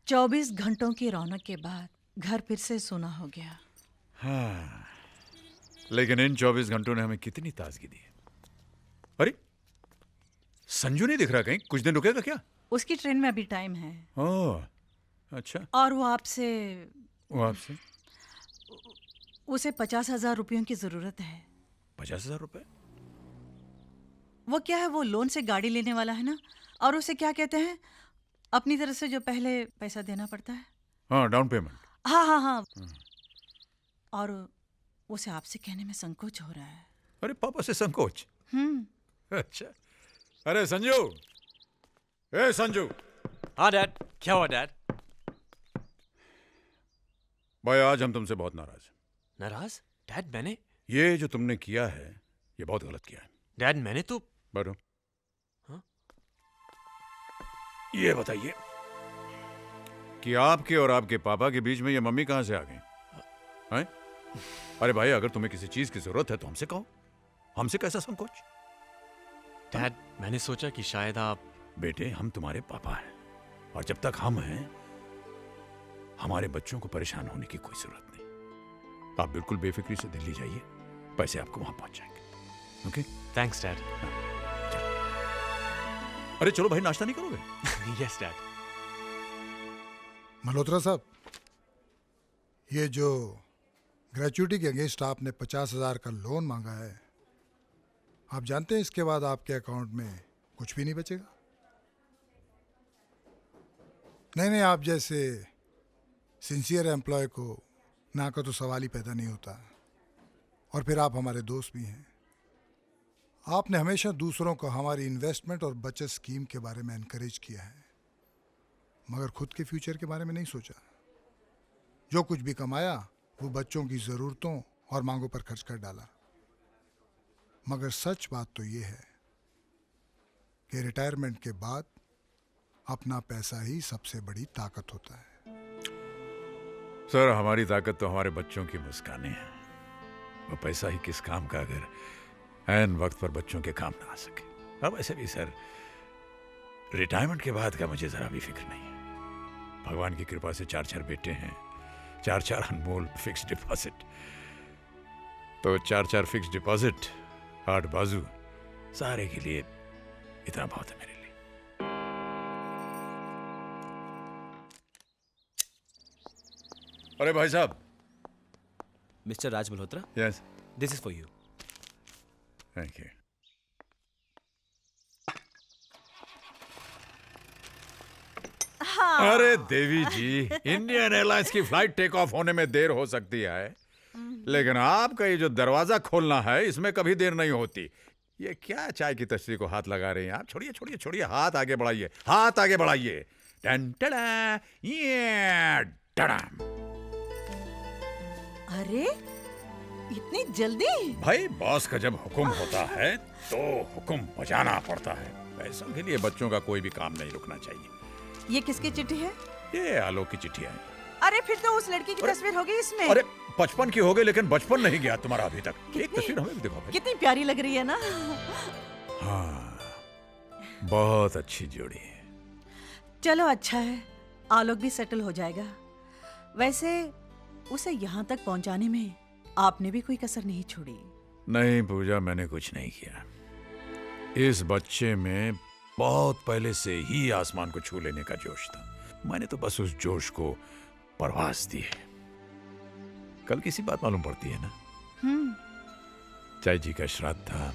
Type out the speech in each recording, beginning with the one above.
24 घंटों की रौनक के बाद घर फिर से सूना हो गया। हाँ, लेकिन इन 24 घंटों ने हमें कितनी ताजगी दी है। अरे संजू नहीं दिख रहा कहीं, कुछ दिन रुकेगा क्या? उसकी ट्रेन में अभी टाइम है। ओह, अच्छा। और वो आपसे उसे 50,000 रुपयों की जरूरत है। 50,000 रुपए? वो क्या है, वो लोन से गाड़ी लेने वाला है ना, और उसे क्या कहते हैं, अपनी तरफ से जो पहले पैसा देना पड़ता है। हाँ, डाउन पेमेंट। हाँ हाँ हाँ। और उसे आपसे कहने में संकोच हो रहा है। अरे पापा से संकोच? अच्छा। अरे संजू, ए संजू। हाँ डैड, क्या हुआ डैड? भाई आज हम तुमसे बहुत नाराज हैं। नाराज? डैड मैंने? ये जो तुमने किया है ये बहुत गलत किया है। डैड मैंने तो... बैठो। हाँ? ये बताइए कि आपके और आपके पापा के बीच में ये मम्मी कहां से आ गई? हैं? अरे भाई अगर तुम्हें किसी चीज की जरूरत है तो हमसे कहो, हमसे कैसा संकोच? डैड मैंने सोचा कि शायद आप... बेटे हम तुम्हारे पापा हैं और जब तक हम हैं हमारे बच्चों को परेशान होने की कोई जरूरत नहीं। आप बिल्कुल बेफिक्री से दिल्ली जाइए, पैसे आपको वहां पहुंच जाएंगे। ओके? Thanks dad. अरे चलो भाई, नाश्ता नहीं करोगे? Yes dad. मल्होत्रा साहब, ये जो ग्रेचुइटी के अगेंस्ट आपने 50,000 का लोन मांगा है, आप जानते हैं इसके बाद आपके अकाउंट में कुछ भी नहीं बचेगा। नहीं, आप जैसे सिंसियर एम्प्लॉय को ना का तो सवाल ही पैदा नहीं होता। और फिर आप हमारे दोस्त भी हैं। आपने हमेशा दूसरों को हमारी इन्वेस्टमेंट और बचत स्कीम के बारे में एनकरेज किया है, मगर खुद के फ्यूचर के बारे में नहीं सोचा। जो कुछ भी कमाया वो बच्चों की ज़रूरतों और मांगों पर खर्च कर डाला। मगर सच बात तो ये है कि रिटायरमेंट के बाद अपना पैसा ही सबसे बड़ी ताकत होता है। सर हमारी ताकत तो हमारे बच्चों की मुस्कानें हैं। वो पैसा ही किस काम का अगर ऐन वक्त पर बच्चों के काम ना आ सके। अब ऐसे भी सर रिटायरमेंट के बाद का मुझे जरा भी फिक्र नहीं है। भगवान की कृपा से 4 बेटे हैं, 4 अनमोल फिक्स डिपॉजिट। तो 4 फिक्स डिपॉजिट, 8 बाजू, सारे के लिए इतना बहुत है मेरे लिए। अरे भाई साहब। Mister Raj Malhotra? Yes, this is for you. Thank you. अरे देवी जी, इंडियन एयरलाइंस की फ्लाइट टेक ऑफ होने में देर हो सकती है, लेकिन आपका ये जो दरवाजा खोलना है इसमें कभी देर नहीं होती। ये क्या चाय की तस्वीर को हाथ लगा रहे हैं आप? छोड़िए छोड़िए छोड़िए, हाथ आगे बढ़ाइए, हाथ आगे बढ़ाइए। टन टड़ा, ये टड़ाम। अरे इतनी जल्दी? भाई बॉस का जब हुक्म होता है तो हुक्म बजाना पड़ता है। पैसों के लिए बच्चों का कोई भी काम नहीं रुकना चाहिए। ये किसकी चिट्ठी है? ये आलोक की चिट्ठी है। अरे फिर तो उस लड़की की तस्वीर होगी इसमें। अरे 55 की हो गई, लेकिन बचपन नहीं गया तुम्हारा अभी तक। एक तस्वीर हमें भी दिखाओ भाई। कितनी प्यारी लग रही है ना। हाँ, बहुत अच्छी जोड़ी है। चलो अच्छा है, आलोक भी सेटल हो जाएगा। वैसे उसे यहाँ तक पहुँचाने में आपने भी कोई कसर नहीं छोड़ी। नहीं पूजा, मैंने कुछ नहीं किया। इस बच्चे में बहुत पहले से ही आसमान को छू लेने का जोश था। मैंने तो बस उस जोश को परवास दी है। कल किसी बात मालूम पड़ती है ना? चाय जी का श्राद्ध था,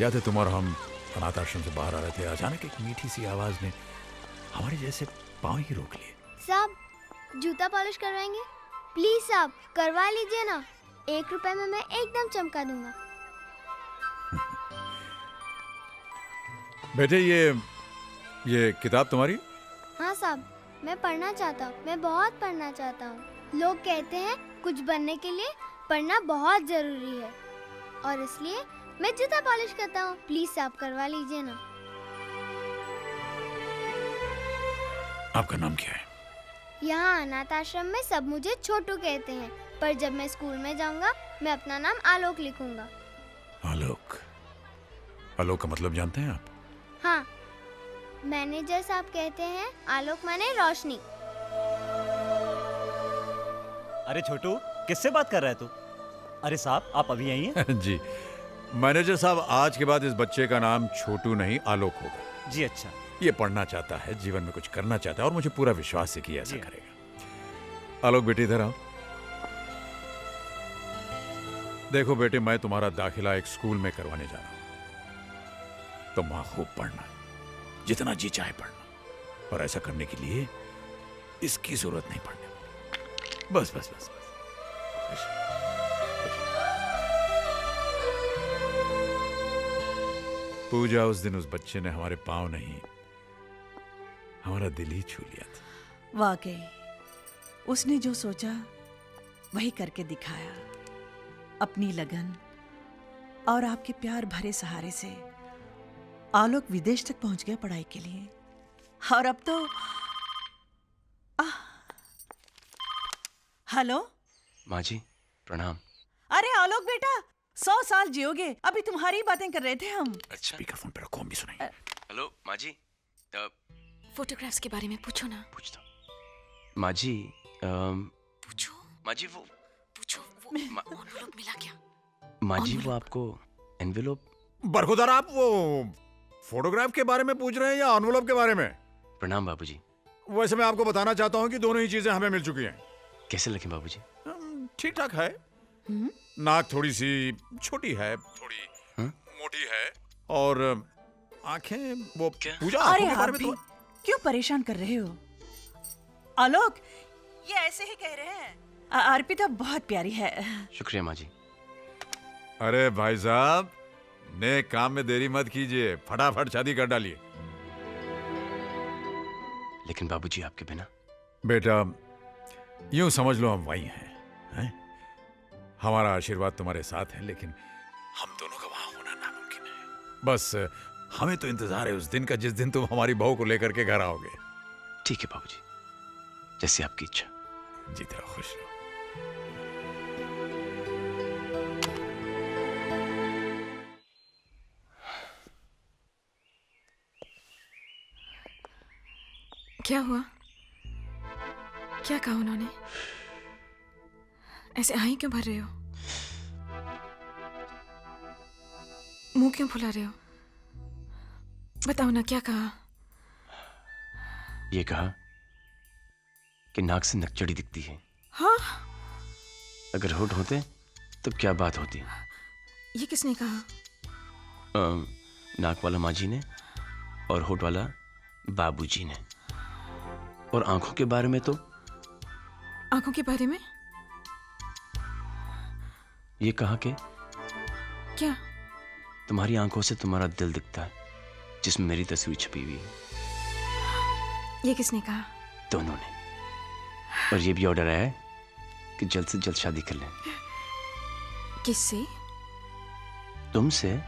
याद है? तुम और हम अनाथ आश्रम से बाहर आ रहे थे, अचानक एक मीठी सी आवाज ने हमारे जैसे पांव ही रोक लिए। साहब जूता पॉलिश करवाएंगे? प्लीज साहब करवा लीजिए ना, 1 रुपए में मैं एकदम चमका दूंगा। बेटे ये किताब तुम्हारी? हाँ साहब, मैं पढ़ना चाहता हूँ, मैं बहुत पढ़ना चाहता हूँ। लोग कहते हैं कुछ बनने के लिए पढ़ना बहुत जरूरी है, और इसलिए मैं जूता पॉलिश करता हूँ। प्लीज साहब करवा लीजिए ना। आपका नाम क्या है? यहाँ अनाथ आश्रम में सब मुझे छोटू कहते हैं, पर जब मैं स्कूल में जाऊँगा मैं अपना नाम आलोक लिखूंगा। आलोक? आलोक का मतलब जानते हैं आप? हाँ, मैनेजर साहब कहते हैं आलोक माने रोशनी। अरे छोटू, किससे बात कर रहा है तू? अरे साहब, आप अभी यहीं हैं? जी मैनेजर साहब, आज के बाद इस बच्चे का नाम छोटू नहीं आलोक होगा। जी अच्छा। ये पढ़ना चाहता है, जीवन में कुछ करना चाहता है और मुझे पूरा विश्वास है कि ऐसा जी। करेगा। आलोक बेटे इधर आओ। देखो बेटे, मैं तुम्हारा दाखिला एक स्कूल में करवाने जा रहा हूं। तुम वहां खूब पढ़ना, जितना जी चाहे पढ़ना, और ऐसा करने के लिए इसकी जरूरत नहीं पड़ने वाली। बस बस बस बस। पूजा, उस दिन उस बच्चे ने हमारे पांव नहीं, हमारा दिल ही छू लिया था। वाकई उसने जो सोचा वही करके दिखाया। अपनी लगन और आपके प्यार भरे सहारे से आलोक विदेश तक पहुंच गया पढ़ाई के लिए। और अब तो हेलो माँ जी प्रणाम। अरे आलोक बेटा, 100 साल जियोगे। अभी तुम्हारी बातें कर रहे थे हम। स्पीकरफोन पे रखो, हम भी सुनाएंगे। हेलो माँ जी। फोटोग्राफ्स के बारे में पूछो ना। पूछता हूँ माँ जी। पूछो माँ जी वो एनवेलप मिला क्या? माँ जी वो आपको एनवेलप। बरखुदार, आप वो फोटोग्राफ के बारे में पूछ रहे हैं या एनवेलप के बारे में? प्रणाम बाबूजी। वैसे मैं आपको बताना चाहता हूँ कि दोनों ही चीजें हमें मिल चुकी हैं। कैसे लगे बाबूजी? ठीक ठाक है। नाक थोड़ी सी छोटी है, थोड़ी मोटी है, और आंखें वो क्या? पूजा अरे आंखों के आप बारे में भी तो क्यों परेशान कर रहे हो? आलोक ये ऐसे ही कह रहे हैं। अर्पिता बहुत प्यारी है। शुक्रिया माँ जी। अरे भाई साहब, नेक काम में देरी मत कीजिए, फटाफट शादी कर डालिए। लेकिन बाबूजी आपके बिना। बेटा यूं समझ लो हम वही हैं? हमारा आशीर्वाद तुम्हारे साथ है, लेकिन हम दोनों का वहां होना नामुमकिन है। बस हमें तो इंतजार है उस दिन का जिस दिन तुम हमारी बहू को लेकर के घर आओगे। ठीक है बाबूजी, जैसे आपकी इच्छा। जीते रहो, खुश रहो। क्या हुआ? क्या कहा उन्होंने? ऐसे आही क्यों भर रहे हो? मुंह क्यों फुला रहे हो? बताओ ना, क्या कहा? ये कहा कि नाक से नकचड़ी दिखती है। हाँ? अगर होठ होते तो क्या बात होती? ये किसने कहा? नाक वाला माँ जी ने और होठ वाला बाबूजी ने। और आंखों के बारे में तो आंखों के बारे में ये कहा कि क्या? तुम्हारी आंखों से तुम्हारा दिल दिखता है, जिसमें मेरी तस्वीर छपी हुई है। ये किसने कहा? दोनों ने। और ये भी ऑर्डर आया है कि जल्द से जल्द शादी कर लें। किससे? तुमसे।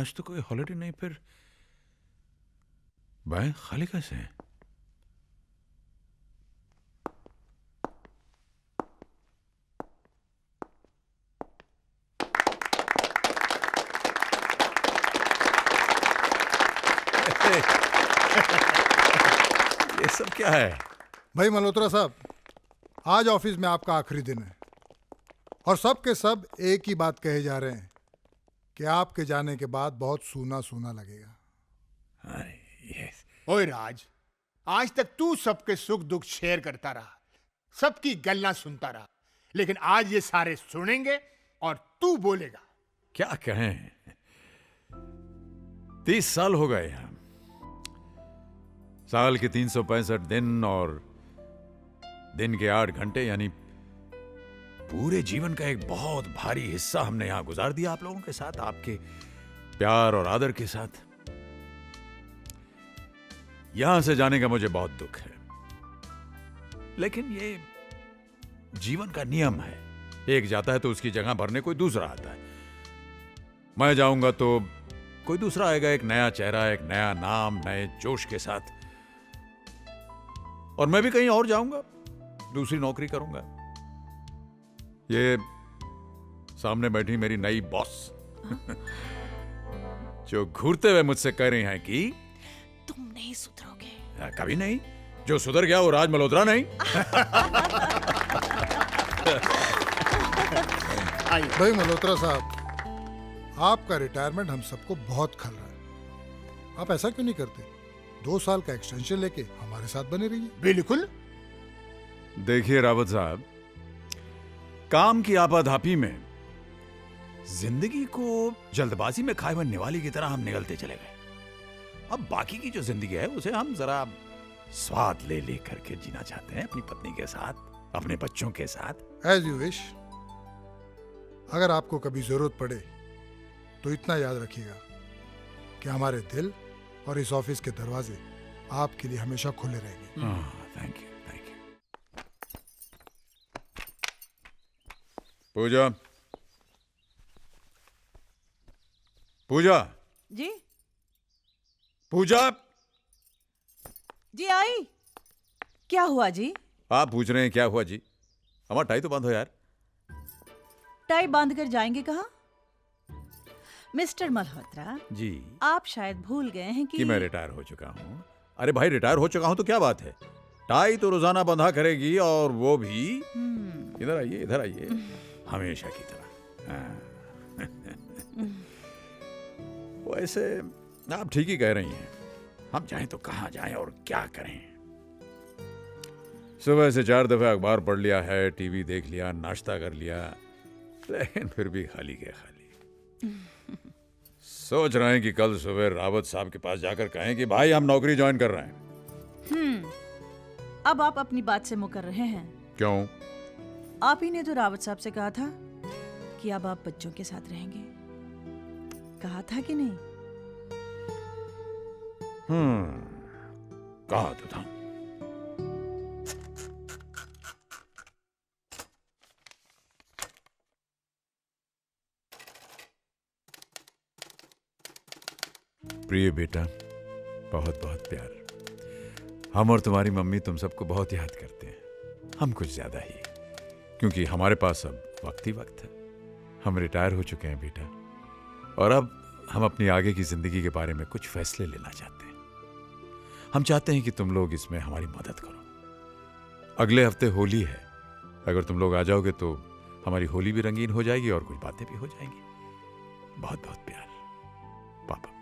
आज तो कोई हॉलिडे नहीं, फिर बैंक खाली कैसे है? ये सब क्या है? भाई मल्होत्रा साहब, आज ऑफिस में आपका आखिरी दिन है और सब के सब एक ही बात कहे जा रहे हैं कि आपके जाने के बाद बहुत सूना सूना लगेगा। ओए राज, आज तक तू सबके सुख दुख शेयर करता रहा, सबकी गल्ला सुनता रहा, लेकिन आज ये सारे सुनेंगे और तू बोलेगा। क्या कहें, 30 साल हो गए हम। साल के 365 दिन और दिन के 8 घंटे, यानी पूरे जीवन का एक बहुत भारी हिस्सा हमने यहां गुजार दिया आप लोगों के साथ, आपके प्यार और आदर के साथ। यहां से जाने का मुझे बहुत दुख है, लेकिन ये जीवन का नियम है। एक जाता है तो उसकी जगह भरने कोई दूसरा आता है। मैं जाऊंगा तो कोई दूसरा आएगा, एक नया चेहरा, एक नया नाम, नए जोश के साथ। और मैं भी कहीं और जाऊंगा, दूसरी नौकरी करूंगा। ये सामने बैठी मेरी नई बॉस जो घूरते हुए मुझसे कह रही हैं कि तुम नहीं सुधरोगे। कभी नहीं। जो सुधर गया वो राज मल्होत्रा नहीं। भाई मल्होत्रा साहब, आपका रिटायरमेंट हम सबको बहुत खल रहा है। आप ऐसा क्यों नहीं करते? 2 साल का एक्सटेंशन लेके हमारे साथ बने रहिए। बिल्कुल। देखिए रावत साहब, काम की आपाधापी में जिंदगी को जल्दबाजी में खाए हुए निवाले की तरह हम निगलते चले गए। अब बाकी की जो जिंदगी है उसे हम जरा स्वाद ले ले करके जीना चाहते हैं, अपनी पत्नी के साथ, अपने बच्चों के साथ। As you wish. अगर आपको कभी जरूरत पड़े तो इतना याद रखिएगा कि हमारे दिल और इस ऑफिस के दरवाजे आपके लिए हमेशा खुले रहेंगे। Thank you, thank you. Puja, Puja, ji Puja. जी आई। क्या हुआ जी? आप पूछ रहे हैं क्या हुआ जी? हमारा टाई तो बंद हो यार। टाई बांध कर जाएंगे कहाँ? मिस्टर मल्होत्रा, जी, आप शायद भूल गए हैं कि मैं रिटायर हो चुका हूँ। अरे भाई, रिटायर हो चुका हूँ तो क्या बात है? टाई तो रोजाना बंधा करेगी, और वो भी इधर आइए, इधर आइए, हमेशा की तरह। हाँ। वैसे आप ठीक ही कह रही हैं। हम जाएं तो कहाँ जाएं और क्या करें? सुबह से 4 दफे अखबार पढ़ लिया है, टीवी देख लिया, नाश्ता कर लिया, लेकिन फिर भी खाली के खाली। सोच रहे हैं कि कल सुबह रावत साहब के पास जाकर कहें कि भाई हम नौकरी ज्वाइन कर रहे हैं। अब आप अपनी बात से मुकर रहे हैं। क्यों? आप ही ने तो रावत साहब से कहा था कि अब आप बच्चों के साथ रहेंगे। कहा था कि नहीं? कहा तो था। प्रिय बेटा, बहुत बहुत प्यार। हम और तुम्हारी मम्मी तुम सबको बहुत याद करते हैं, हम कुछ ज्यादा ही, क्योंकि हमारे पास अब वक्त ही वक्त है। हम रिटायर हो चुके हैं बेटा, और अब हम अपनी आगे की जिंदगी के बारे में कुछ फैसले लेना चाहते हैं। हम चाहते हैं कि तुम लोग इसमें हमारी मदद करो। अगले हफ्ते होली है, अगर तुम लोग आ जाओगे तो हमारी होली भी रंगीन हो जाएगी और कुछ बातें भी हो जाएंगी। बहुत बहुत प्यार, पापा।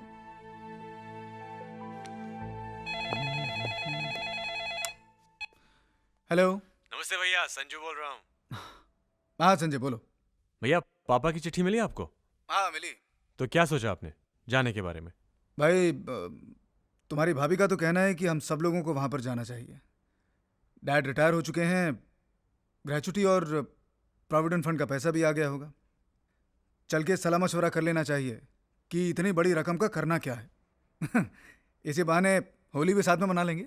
हेलो। नमस्ते भैया, संजू बोल रहा हूँ। हाँ संजय, बोलो। भैया, पापा की चिट्ठी मिली आपको? हाँ मिली। तो क्या सोचा आपने जाने के बारे में? भाई, तुम्हारी भाभी का तो कहना है कि हम सब लोगों को वहाँ पर जाना चाहिए। डैड रिटायर हो चुके हैं, ग्रेचुटी और प्रोविडेंट फंड का पैसा भी आ गया होगा। चल के सलाह मशवरा कर लेना चाहिए कि इतनी बड़ी रकम का करना क्या है। इसी बहाने होली भी साथ में मना लेंगे।